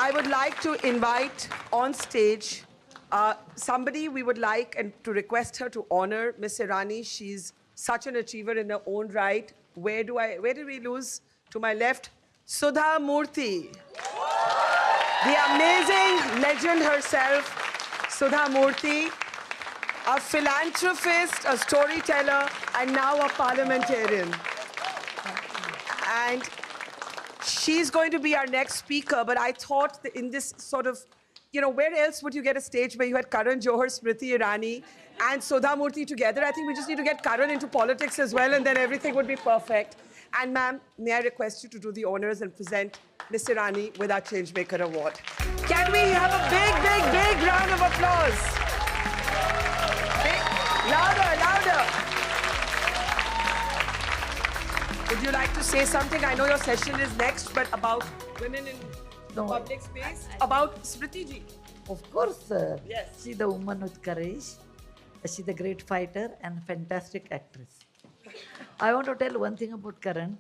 I would like to invite on stage somebody we would like and to request her to honor Miss Irani. She's such an achiever in her own right. Where did we lose? To my left, Sudha Murty. The amazing legend herself, Sudha Murty, a philanthropist, a storyteller, and now a parliamentarian. And she's going to be our next speaker, but I thought that in this sort of, you know, where else would you get a stage where you had Karan Johar, Smriti Irani, and Sudha Murty together? I think we just need to get Karan into politics as well, and then everything would be perfect. And ma'am, may I request you to do the honors and present Miss Irani with our Changemaker Award. Can we have a big, big, big round of applause? Big, louder, louder. Would you like to say something? I know your session is next, but about women in public space, about Smriti ji. Of course, yes. She's the woman with courage. She's a great fighter and fantastic actress. I want to tell one thing about Karan.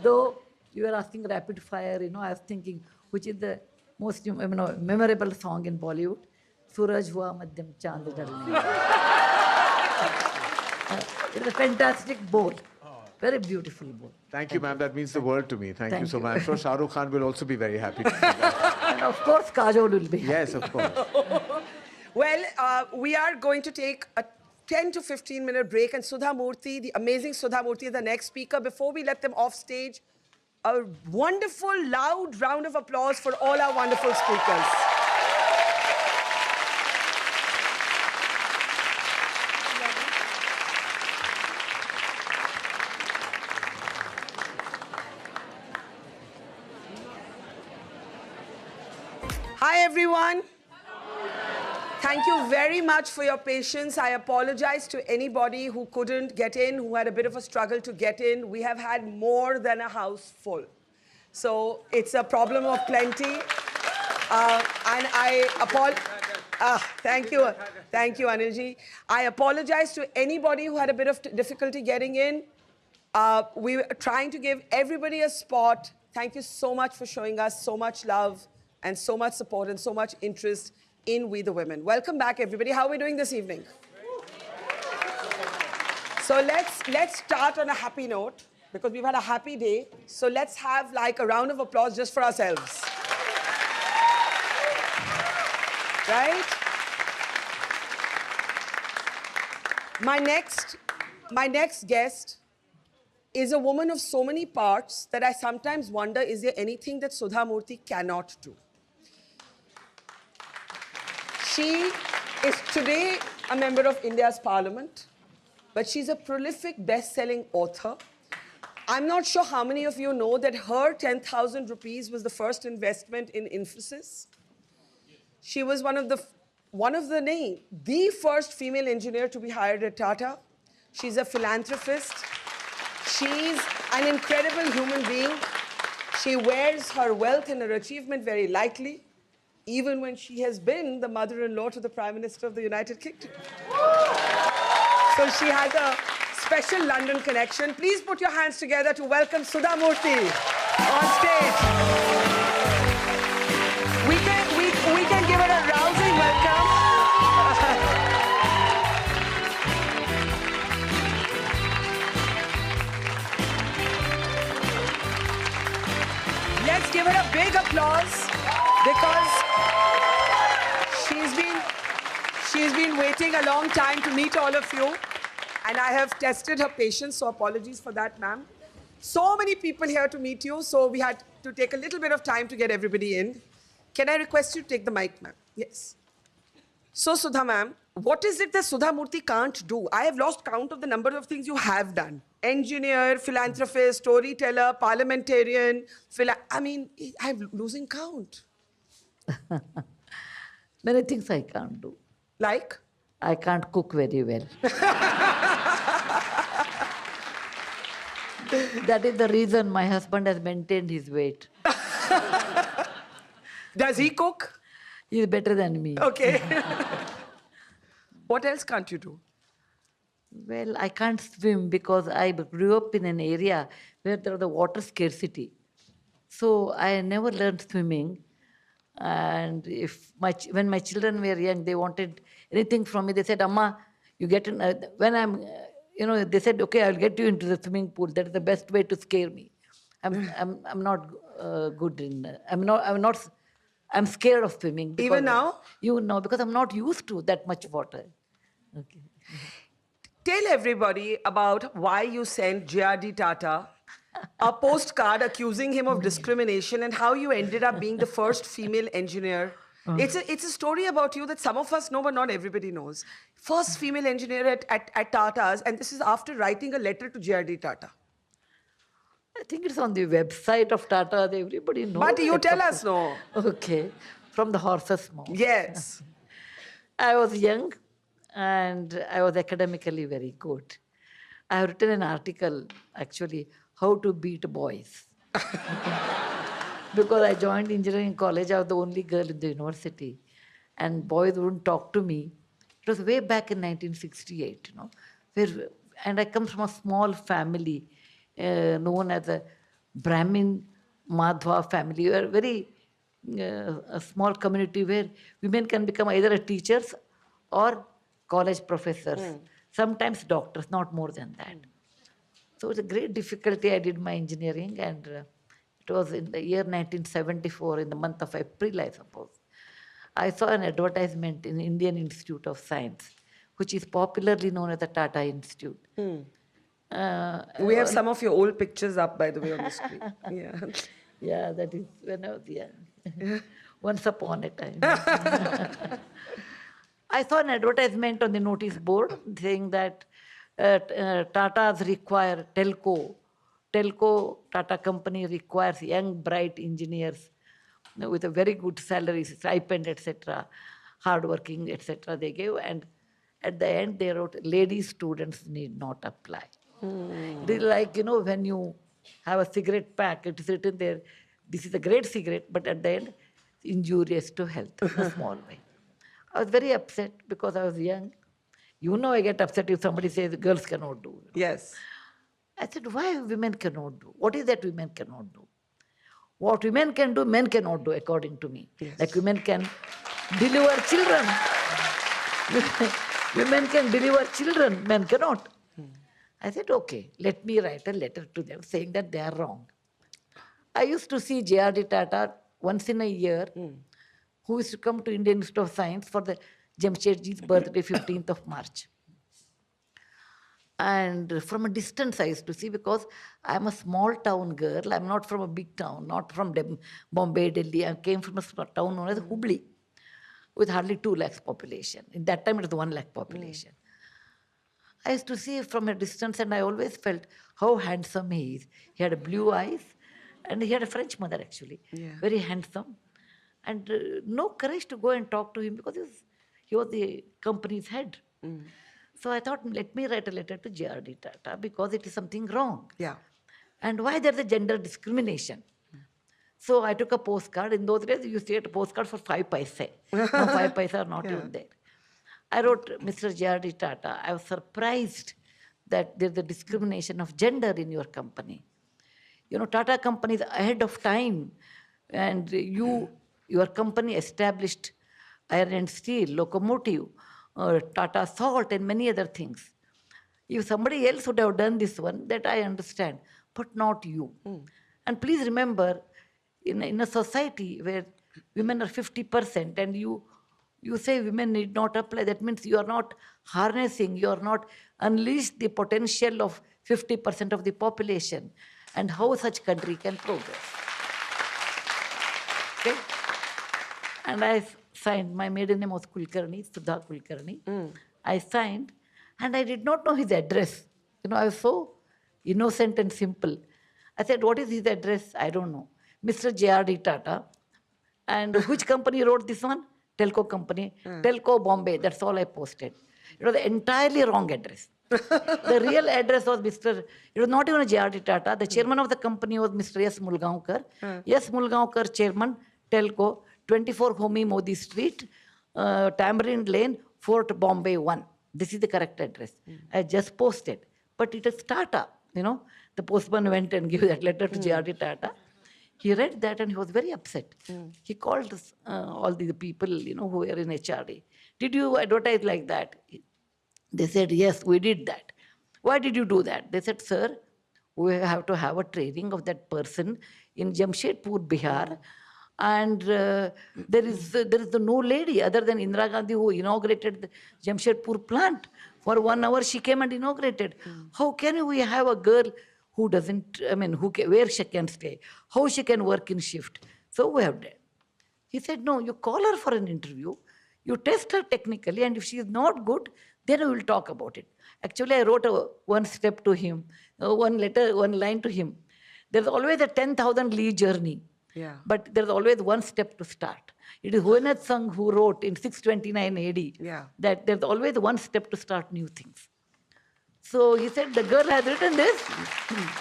Though you were asking rapid fire, you know, I was thinking, which is the most memorable song in Bollywood? Suraj hua madhyam chand dhalne. It's a fantastic bowl. Very beautiful bowl. Thank you, ma'am. That means the world to me. Thank you so much. I'm sure Shah Rukh Khan will also be very happy to see that. And of course, Kajol will be happy. Yes, of course. Well, we are going to take a 10 to 15 minute break, and Sudha Murty, the amazing Sudha Murty, is the next speaker. Before we let them off stage, a wonderful, loud round of applause for all our wonderful speakers. Hi, everyone. Thank you very much for your patience. I apologize to anybody who couldn't get in, who had a bit of a struggle to get in. We have had more than a house full. So it's a problem of plenty. And I apologize. Thank you. Thank you, Anilji. I apologize to anybody who had a bit of difficulty getting in. We were trying to give everybody a spot. Thank you so much for showing us so much love and so much support and so much interest in We the Women. Welcome back, everybody. How are we doing this evening? So let's start on a happy note, because we've had a happy day. So let's have like a round of applause just for ourselves. Right? My next guest is a woman of so many parts that I sometimes wonder, is there anything that Sudha Murty cannot do? She is today a member of India's parliament, but she's a prolific best-selling author. I'm not sure how many of you know that her 10,000 rupees was the first investment in Infosys. She was the first female engineer to be hired at Tata. She's a philanthropist. She's an incredible human being. She wears her wealth and her achievement very lightly, even when she has been the mother-in-law to the Prime Minister of the United Kingdom. So she has a special London connection. Please put your hands together to welcome Sudha Murty on stage. We can give her a rousing welcome. Let's give her a big applause, because she's been waiting a long time to meet all of you, and I have tested her patience, so apologies for that, ma'am. So many people here to meet you, so we had to take a little bit of time to get everybody in. Can I request you to take the mic, ma'am? Yes. So, Sudha, ma'am, what is it that Sudha Murty can't do? I have lost count of the number of things you have done. Engineer, philanthropist, storyteller, parliamentarian, I'm losing count. Many things I can't do. Like? I can't cook very well. That is the reason my husband has maintained his weight. Does he cook? He's better than me. Okay. What else can't you do? Well, I can't swim because I grew up in an area where there was a water scarcity. So I never learned swimming. And when my children were young, they wanted anything from me. They said, "Amma, you get in." When they said, "Okay, I'll get you into the swimming pool. That is the best way to scare me." I'm not good in. I'm not. I'm not. I'm scared of swimming. Because, Even now? Because I'm not used to that much water. Okay. Tell everybody about why you sent JRD Tata a postcard accusing him of discrimination and how you ended up being the first female engineer. It's a story about you that some of us know, but not everybody knows. First female engineer at Tata's, and this is after writing a letter to JRD Tata. I think it's on the website of Tata. Everybody knows. But you tell us, no. Okay. From the horse's mouth. Yes. I was young and I was academically very good. I have written an article, actually, how to beat boys. Because I joined engineering college, I was the only girl in the university. And boys wouldn't talk to me. It was way back in 1968, and I come from a small family known as a Brahmin Madhva family. We are very a small community where women can become either teachers or college professors, sometimes doctors, not more than that. So it's a great difficulty. I did my engineering, and it was in the year 1974, in the month of April, I suppose. I saw an advertisement in Indian Institute of Science, which is popularly known as the Tata Institute. We have some of your old pictures up, by the way, on the screen. Yeah. Yeah, that is when I was young. Once upon a time. I saw an advertisement on the notice board saying that Tata's require Telco, Tata company requires young, bright engineers with a very good salary, stipend, etc., hardworking, etc. they gave. And at the end, they wrote, lady students need not apply. It is like, when you have a cigarette pack, it is written there, this is a great cigarette, but at the end, injurious to health in a small way. I was very upset because I was young. I get upset if somebody says girls cannot do. Yes. I said, why women cannot do? What is that women cannot do? What women can do, men cannot do, according to me. Yes. Like women can deliver children. Women can deliver children, men cannot. I said, okay, let me write a letter to them saying that they are wrong. I used to see JRD Tata once in a year, who used to come to Indian Institute of Science for the Jamshedji's birthday, 15th of March. And from a distance I used to see, because I'm a small town girl. I'm not from a big town, not from Bombay, Delhi. I came from a small town known as Hubli, with hardly 2 lakhs population. In that time, it was 1 lakh population. I used to see from a distance, and I always felt how handsome he is. He had blue eyes, and he had a French mother, actually. Yeah. Very handsome. And no courage to go and talk to him, because he was the company's head. So I thought, let me write a letter to JRD Tata, because it is something wrong. Yeah. And why there's a gender discrimination. So I took a postcard. In those days, you used to get a postcard for 5 paise. Now 5 paise are not even there. I wrote, Mr. JRD Tata, I was surprised that there's a discrimination of gender in your company. Tata company is ahead of time. And your company established iron and steel, locomotive, Tata Salt, and many other things. If somebody else would have done this one, that I understand, but not you. And please remember, in a society where women are 50%, and you say women need not apply, that means you are not harnessing, you are not unleashed the potential of 50% of the population, and how such country can progress. Okay? And I signed, my maiden name was Kulkarni, Sudha Kulkarni. I signed, and I did not know his address. I was so innocent and simple. I said, what is his address? I don't know. Mr. JRD Tata. And which company wrote this one? Telco company. Telco Bombay. That's all I posted. It was the entirely wrong address. The real address was it was not even a JRD Tata. The chairman of the company was Mr. S. Mulgaonkar. S. Mulgaonkar, chairman, Telco, 24 Homi Modi Street, Tamarind Lane, Fort Bombay 1. This is the correct address. I just posted. But it is Tata, The postman went and gave that letter to JRD Tata. He read that and he was very upset. He called all the people, who were in HRD. Did you advertise like that? They said, yes, we did that. Why did you do that? They said, sir, we have to have a training of that person in Jamshedpur, Bihar. And there is no lady other than Indira Gandhi who inaugurated the Jamshedpur plant. For 1 hour, she came and inaugurated. How can we have a girl who doesn't, where she can stay, how she can work in shift? So we have done. He said, no, you call her for an interview, you test her technically, and if she is not good, then we will talk about it. Actually, I wrote one step to him, one line to him. There's always a 10,000 li journey. Yeah. But there's always one step to start. It is Huenat Sangh who wrote in 629 AD that there's always one step to start new things. So he said, the girl has written this.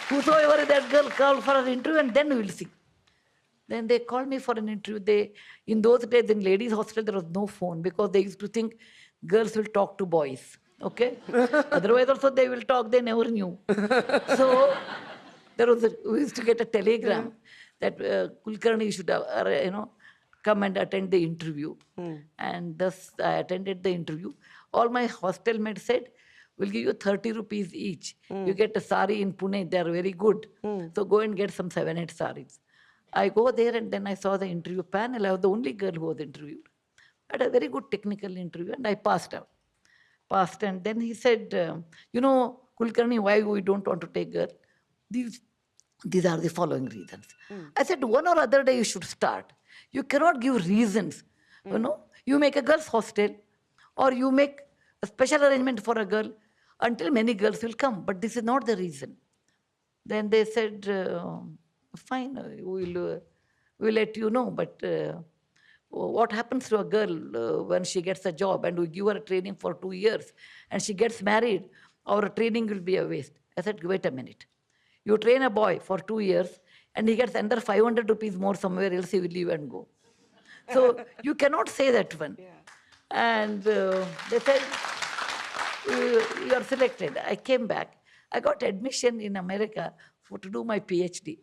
Whosoever that girl, call for an interview and then we will see. Then they called me for an interview. In those days, in ladies' hostel, there was no phone because they used to think girls will talk to boys. Okay? Otherwise also they will talk, they never knew. So we used to get a telegram that Kulkarni should come and attend the interview. And thus I attended the interview. All my hostel mates said, we'll give you 30 rupees each. You get a sari in Pune, they're very good. So go and get some 7-8 saris. I go there and then I saw the interview panel. I was the only girl who was interviewed. I had a very good technical interview and I passed out. And then he said, Kulkarni, why we don't want to take girl? These are the following reasons. I said, one or other day you should start. You cannot give reasons. You make a girls' hostel or you make a special arrangement for a girl until many girls will come. But this is not the reason. Then they said, fine, we'll let you know. But what happens to a girl when she gets a job and we give her a training for 2 years and she gets married, our training will be a waste. I said, wait a minute. You train a boy for 2 years and he gets under 500 rupees more somewhere else, he will leave and go. So you cannot say that one. And they said, you are selected. I came back. I got admission in America to do my PhD.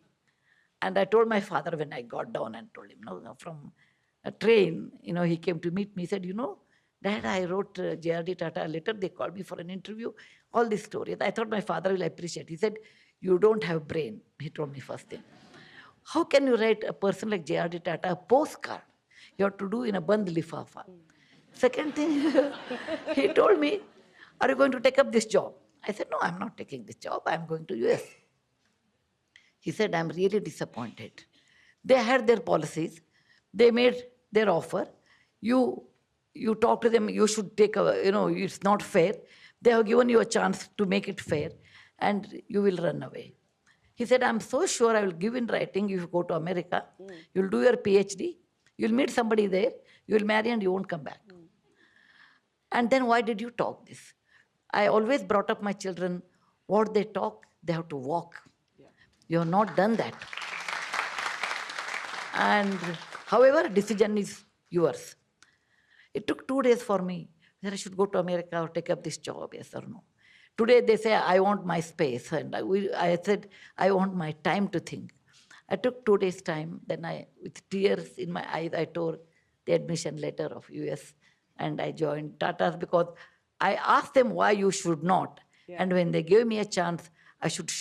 And I told my father when I got down and told him, from a train, he came to meet me. He said, Dad, I wrote JRD Tata a letter. They called me for an interview. All these stories. I thought my father will appreciate. He said, you don't have brain. He told me first thing. How can you write a person like JRD Tata a postcard? You have to do in a band lifafa. Second thing, he told me, are you going to take up this job? I said, no, I'm not taking this job. I'm going to US. He said, I'm really disappointed. They had their policies. They made their offer. You talk to them, you should take it's not fair. They have given you a chance to make it fair and you will run away. He said, I'm so sure I will give in writing if you go to America. You'll do your PhD. You'll meet somebody there. You'll marry and you won't come back. And then why did you talk this? I always brought up my children, what they talk, they have to walk. You have not done that. And however, decision is yours. It took 2 days for me that I should go to America or take up this job, yes or no. Today they say, I want my space. And I said, I want my time to think. I took 2 days' time. Then with tears in my eyes, I tore the admission letter of US. And I joined Tatas because I asked them why you should not. And when they gave me a chance, I should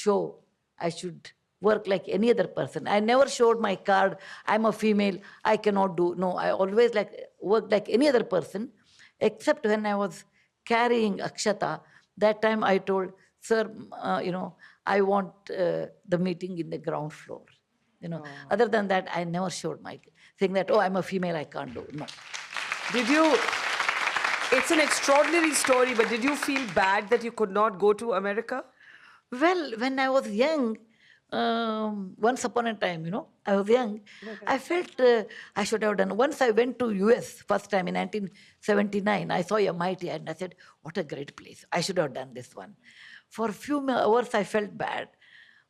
work like any other person. I never showed my card, I'm a female, I cannot do. No, I always worked like any other person, except when I was carrying Akshata. That time I told, sir, I want the meeting in the ground floor. Other than that, I never showed my saying that, I'm a female, I can't do. No. Did you, it's an extraordinary story, but did you feel bad that you could not go to America? Well, when I was young, once upon a time, I was young, I felt I should have done. Once I went to US first time in 1979, I saw MIT and I said, what a great place. I should have done this one. For a few hours, I felt bad.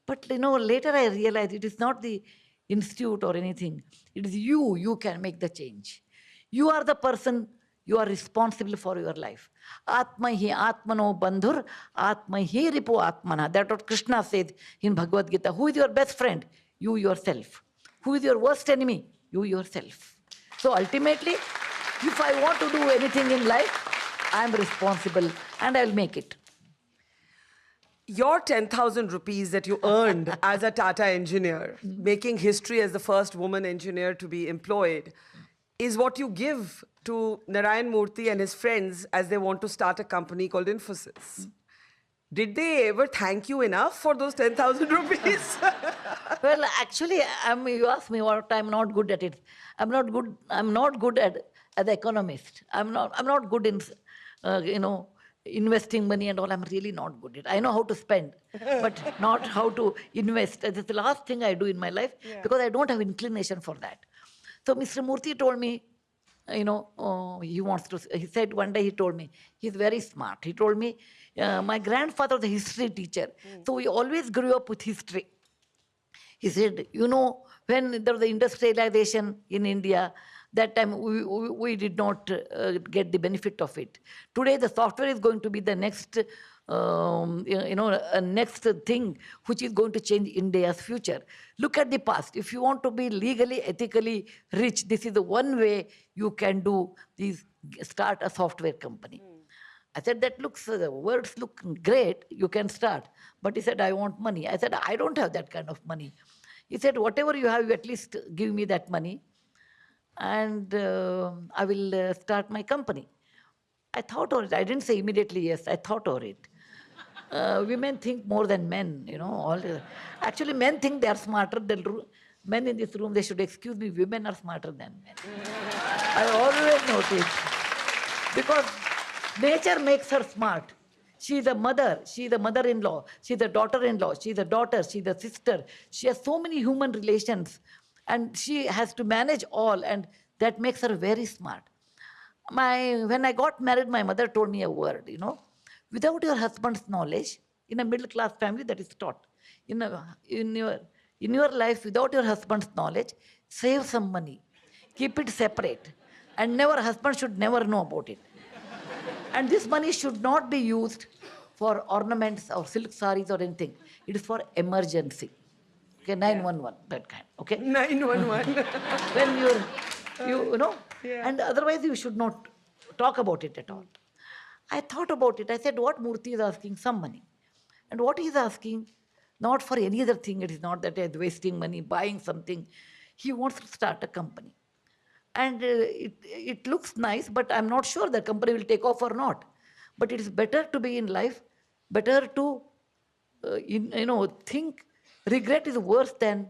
But, later I realized it is not the institute or anything. It is you can make the change. You are the person, you are responsible for your life. Atmahi atmano bandhur, atmahi ripu atmana. That's what Krishna said in Bhagavad Gita. Who is your best friend? You yourself. Who is your worst enemy? You yourself. So ultimately, if I want to do anything in life, I am responsible and I'll make it. Your 10,000 rupees that you earned as a Tata engineer, making history as the first woman engineer to be employed, is what you give to Naryan Murty and his friends as they want to start a company called Infosys. Did they ever thank you enough for those 10,000 rupees? Well, actually, you asked me what I'm not good at it. I'm not good at as an economist. I'm not good in, investing money and all. I'm really not good at it. I know how to spend, but not how to invest. That's the last thing I do in my life because I don't have inclination for that. So Mr. Murty told me, he said one day, he told me, he's very smart. He told me, my grandfather was a history teacher. So we always grew up with history. He said, when there was the industrialization in India, that time we did not get the benefit of it. Today, the software is going to be the next, next thing which is going to change India's future. Look at the past. If you want to be legally, ethically rich, this is the one way you can do this, start a software company. I said, the words look great, you can start. But he said, I want money. I said, I don't have that kind of money. He said, whatever you have, you at least give me that money and I will start my company. I thought of it. I didn't say immediately yes. I thought of it. Women think more than men, Actually, men think they are smarter than men in this room. They should excuse me. Women are smarter than men. I always notice. Because nature makes her smart. She is a mother. She is a mother-in-law. She is a daughter-in-law. She is a daughter. She is a sister. She has so many human relations. And she has to manage all. And that makes her very smart. When I got married, my mother told me a word, Without your husband's knowledge, in a middle-class family, that is taught. In your life, without your husband's knowledge, save some money. Keep it separate. And husband should never know about it. And this money should not be used for ornaments or silk saris or anything. It is for emergency. Okay, 911, that kind. Okay? 911. When and otherwise you should not talk about it at all. I thought about it. I said, what Murty is asking? Some money. And what he is asking, not for any other thing. It is not that he is wasting money, buying something. He wants to start a company. And it looks nice, but I'm not sure the company will take off or not. But it is better to be in life, better to, think regret is worse than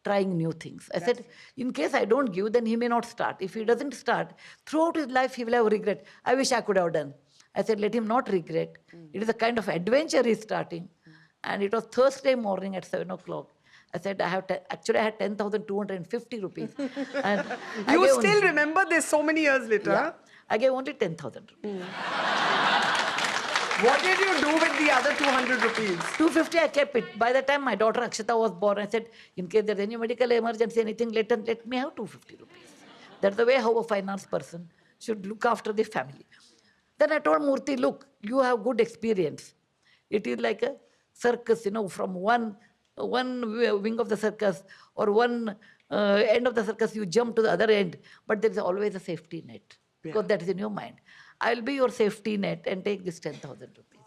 trying new things. I said, in case I don't give, then he may not start. If he doesn't start, throughout his life, he will have regret. I wish I could have done. I said, let him not regret. It is a kind of adventure he's starting. And it was Thursday morning at 7 o'clock. I said, I had 10,250 rupees. And you still remember this so many years later? Yeah, I gave only 10,000 rupees. What did you do with the other 200 rupees? 250, I kept it. By the time my daughter Akshata was born, I said, in case there's any medical emergency, anything, let me have 250 rupees. That's the way how a finance person should look after the family. Then I told Murty, look, you have good experience. It is like a circus, from one wing of the circus or one end of the circus, you jump to the other end. But there is always a safety net because that is in your mind. I'll be your safety net and take this 10,000 rupees.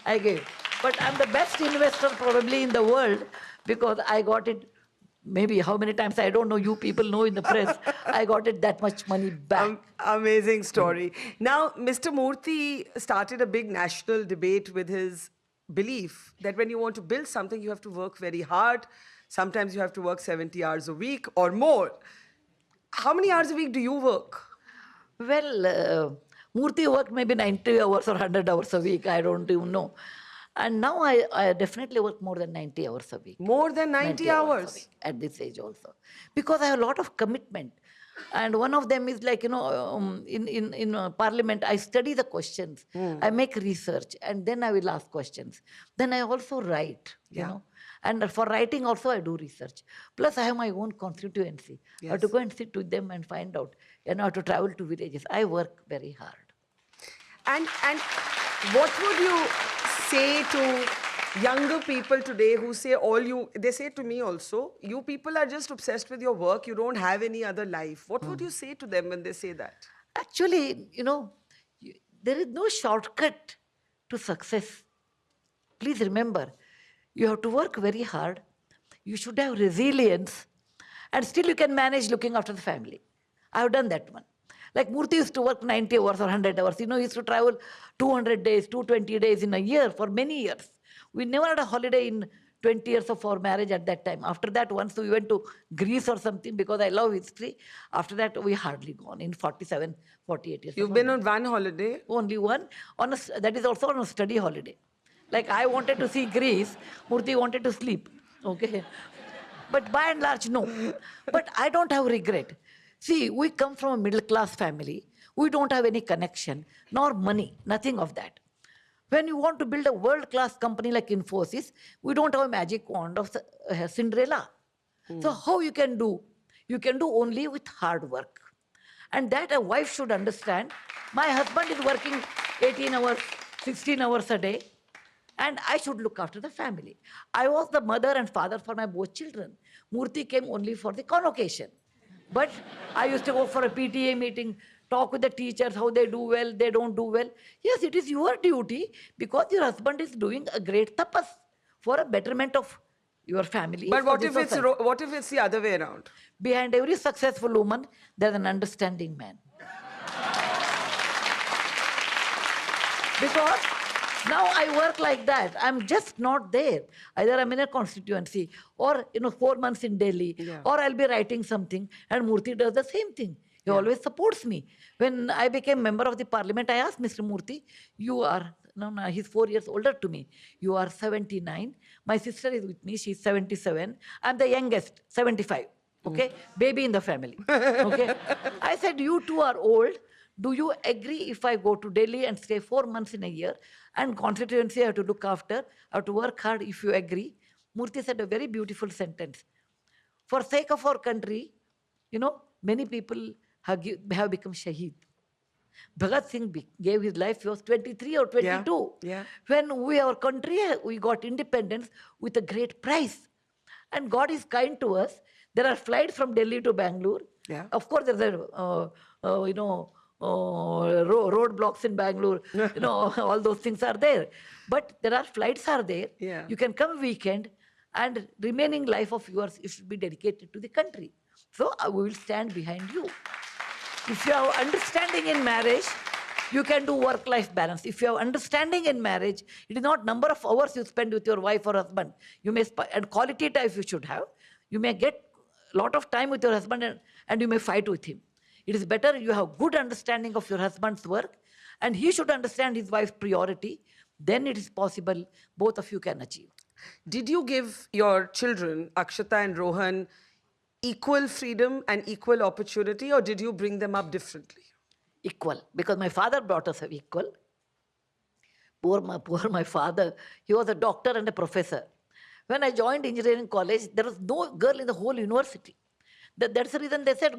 I gave. But I'm the best investor probably in the world because I got it maybe how many times, I don't know, you people know in the press, I got it that much money back. Amazing story. Now, Mr. Murty started a big national debate with his belief that when you want to build something, you have to work very hard. Sometimes you have to work 70 hours a week or more. How many hours a week do you work? Well, Murty worked maybe 90 hours or 100 hours a week. I don't even know. And now I definitely work more than 90 hours a week. More than 90 hours? A week at this age also. Because I have a lot of commitment. And one of them is like, in Parliament, I study the questions. I make research and then I will ask questions. Then I also write, you know. And for writing also I do research. Plus I have my own constituency. I have to go and sit with them and find out. And I have to travel to villages. I work very hard. And what would you say to younger people today who say they say to me also, you people are just obsessed with your work, you don't have any other life. What would you say to them when they say that? Actually, there is no shortcut to success. Please remember, you have to work very hard. You should have resilience. And still you can manage looking after the family. I have done that one. Like Murthy used to work 90 hours or 100 hours. He used to travel 200 days, 220 days in a year for many years. We never had a holiday in 20 years of our marriage at that time. After that, once we went to Greece or something because I love history. After that, we hardly gone in 47, 48 years. You've been on one holiday? Only one. That is also on a study holiday. Like I wanted to see Greece, Murthy wanted to sleep. Okay. But by and large, no. But I don't have regret. See, we come from a middle class family. We don't have any connection, nor money, nothing of that. When you want to build a world-class company like Infosys, we don't have a magic wand of Cinderella. So how you can do? You can do only with hard work. And that a wife should understand. My husband is working 18 hours, 16 hours a day. And I should look after the family. I was the mother and father for my both children. Murthy came only for the convocation. But I used to go for a PTA meeting, talk with the teachers, how they do well, they don't do well. Yes, it is your duty because your husband is doing a great tapas for a betterment of your family. But what if it's the other way around? Behind every successful woman, there's an understanding man. Because now I work like that. I'm just not there. Either I'm in a constituency or 4 months in Delhi, or I'll be writing something, and Murthy does the same thing. He always supports me. When I became member of the parliament, I asked Mr. Murthy, he's 4 years older to me. You are 79. My sister is with me. She's 77. I'm the youngest, 75. Okay? Baby in the family. Okay? I said, you two are old. Do you agree if I go to Delhi and stay 4 months in a year and constituency I have to look after, I have to work hard if you agree? Murthy said a very beautiful sentence. For sake of our country, many people have become shaheed. Bhagat Singh gave his life, he was 23 or 22. Yeah. When our country, we got independence with a great price. And God is kind to us. There are flights from Delhi to Bangalore. Yeah. Of course, there's roadblocks in Bangalore, all those things are there. But there are flights are there. Yeah. You can come weekend and remaining life of yours, you should be dedicated to the country. So we will stand behind you. If you have understanding in marriage, you can do work-life balance. If you have understanding in marriage, it is not number of hours you spend with your wife or husband. You may and quality time you should have. You may get a lot of time with your husband and you may fight with him. It is better you have good understanding of your husband's work and he should understand his wife's priority. Then it is possible both of you can achieve. Did you give your children, Akshata and Rohan, equal freedom and equal opportunity, or did you bring them up differently? Equal, because my father brought us equal. Poor my father, he was a doctor and a professor. When I joined engineering college, there was no girl in the whole university. That's the reason they said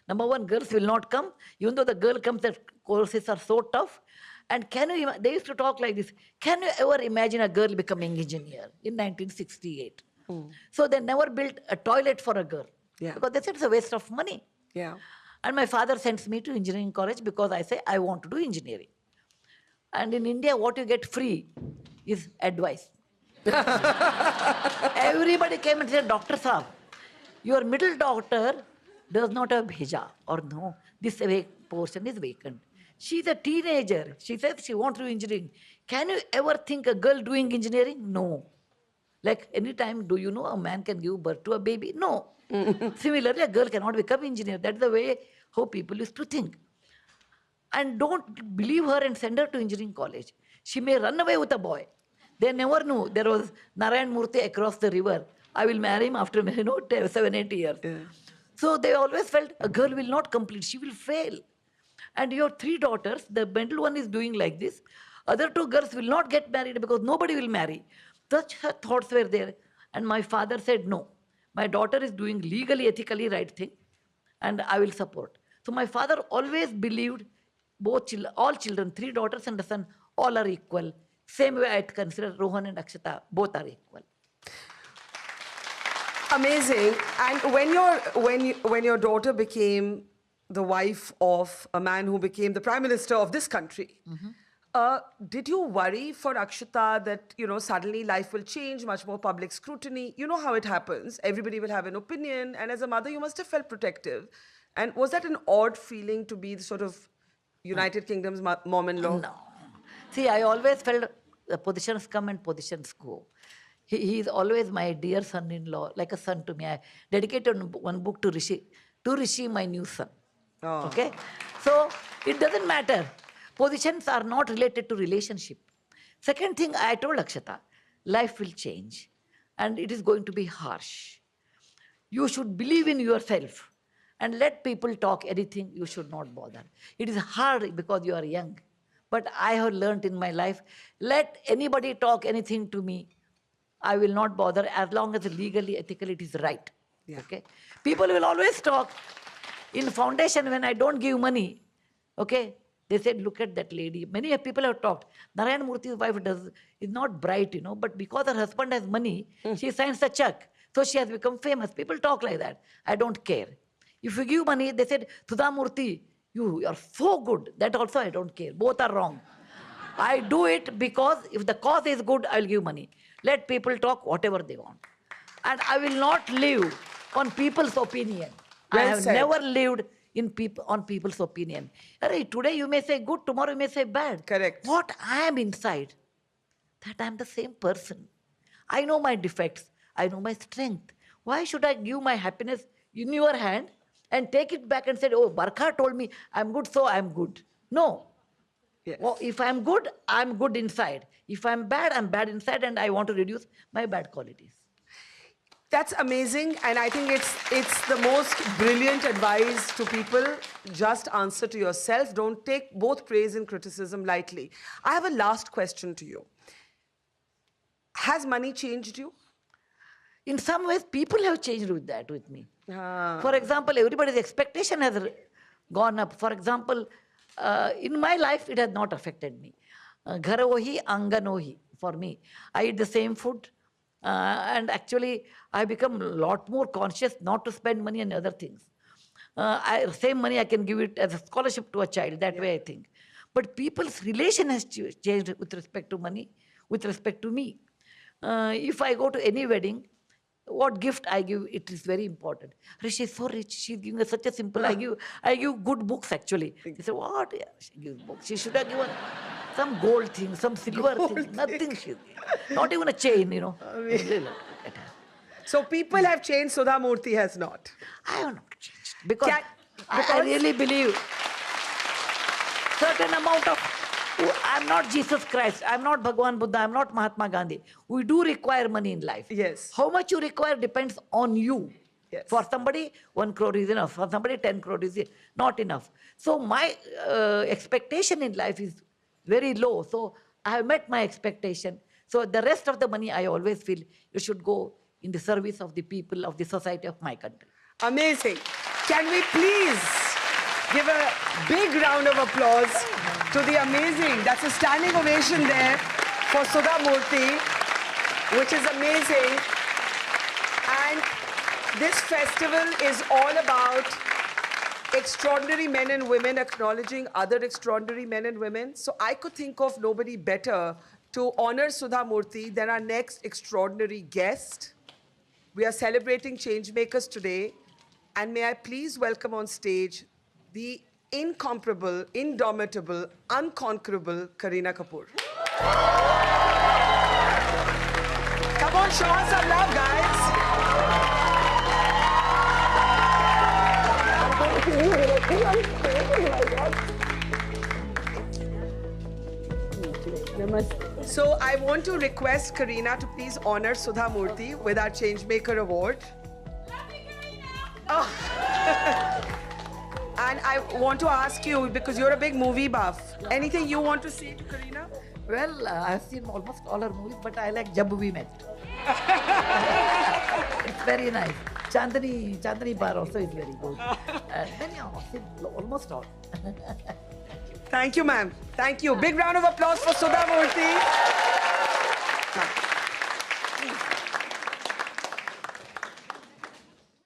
number one, girls will not come. Even though the girl comes, the courses are so tough. And they used to talk like this, can you ever imagine a girl becoming engineer in 1968? So they never built a toilet for a girl. Yeah. Because they said it's a waste of money. Yeah. And my father sends me to engineering college because I say, I want to do engineering. And in India, what you get free is advice. Everybody came and said, Dr. Saab, your middle daughter does not have bheja, or no, this portion is vacant. She's a teenager. She says she wants to do engineering. Can you ever think a girl doing engineering? No. Like anytime, do you know a man can give birth to a baby? No. Similarly, a girl cannot become engineer. That's the way how people used to think. And don't believe her and send her to engineering college. She may run away with a boy. They never knew there was Naryan Murty across the river. I will marry him after 7-8 years. Yeah. So they always felt a girl will not complete. She will fail. And your 3 daughters, the middle one is doing like this. Other 2 girls will not get married because nobody will marry. Such thoughts were there. And my father said, no, my daughter is doing legally, ethically right thing. And I will support. So my father always believed all children, 3 daughters and a son, all are equal. Same way I consider Rohan and Akshata, both are equal. Amazing. And when your daughter became the wife of a man who became the Prime Minister of this country, did you worry for Akshata that, suddenly life will change, much more public scrutiny? You know how it happens. Everybody will have an opinion. And as a mother, you must have felt protective. And was that an odd feeling to be the sort of United Kingdom's mom-in-law? No. See, I always felt the positions come and positions go. He is always my dear son-in-law, like a son to me. I dedicated one book to Rishi. To Rishi, my new son. Oh. Okay? So, it doesn't matter. Positions are not related to relationship. Second thing, I told Akshata, life will change. And it is going to be harsh. You should believe in yourself. And let people talk anything, you should not bother. It is hard because you are young. But I have learned in my life, let anybody talk anything to me. I will not bother as long as legally, ethically it is right. Yeah. Okay? People will always talk. In foundation, when I don't give money, okay, they said, look at that lady. Many people have talked. Naryan Murty's wife is not bright, but because her husband has money, she signs a check. So she has become famous. People talk like that. I don't care. If you give money, they said, Sudha Murty, you are so good. That also I don't care. Both are wrong. I do it because if the cause is good, I will give money. Let people talk whatever they want. And I will not live on people's opinion. I have never lived on people's opinion. Today you may say good, tomorrow you may say bad. Correct. What I am inside, that I am the same person. I know my defects. I know my strength. Why should I give my happiness in your hand and take it back and say, oh, Barkha told me I'm good, so I'm good. No. Yes. Well, if I'm good inside. If I'm bad inside, and I want to reduce my bad qualities. That's amazing, and I think it's the most brilliant advice to people. Just answer to yourself. Don't take both praise and criticism lightly. I have a last question to you. Has money changed you? In some ways, people have changed with me. For example, everybody's expectation has gone up. For example, in my life, it has not affected me. Ghar ohi, angan ohi for me. I eat the same food. And actually, I become a lot more conscious not to spend money on other things. Same money, I can give it as a scholarship to a child. That way, I think. But people's relation has changed with respect to money, with respect to me. If I go to any wedding, what gift I give, it is very important. Rishi is so rich, she's giving us such a simple, I give good books actually. They say, what? Yeah, she gives books. She should have given some gold thing, some silver thing, nothing. Not even a chain, So people have changed, Sudha Murty has not. I have not changed. Because I really believe certain amount of, I'm not Jesus Christ, I'm not Bhagwan Buddha, I'm not Mahatma Gandhi. We do require money in life. Yes. How much you require depends on you. Yes. For somebody, 1 crore is enough. For somebody, 10 crore is not enough. So my expectation in life is very low. So I have met my expectation. So the rest of the money, I always feel it should go in the service of the people, of the society of my country. Amazing. Can we please give a big round of applause to the amazing, that's a standing ovation there for Sudha Murty, which is amazing. And this festival is all about extraordinary men and women acknowledging other extraordinary men and women. So I could think of nobody better to honor Sudha Murty than our next extraordinary guest. We are celebrating changemakers today. And may I please welcome on stage the incomparable, indomitable, unconquerable Kareena Kapoor. Come on, show us some love, guys. So I want to request Kareena to please honor Sudha Murty with our Changemaker Award. Oh. And I want to ask you, because you're a big movie buff, anything you want to say to Kareena? Well, I've seen almost all her movies, but I like Jab We Met. It's very nice. Chandni Bar also is very good. Many, almost all. Thank you, ma'am. Thank you. Big round of applause for Sudha Murty.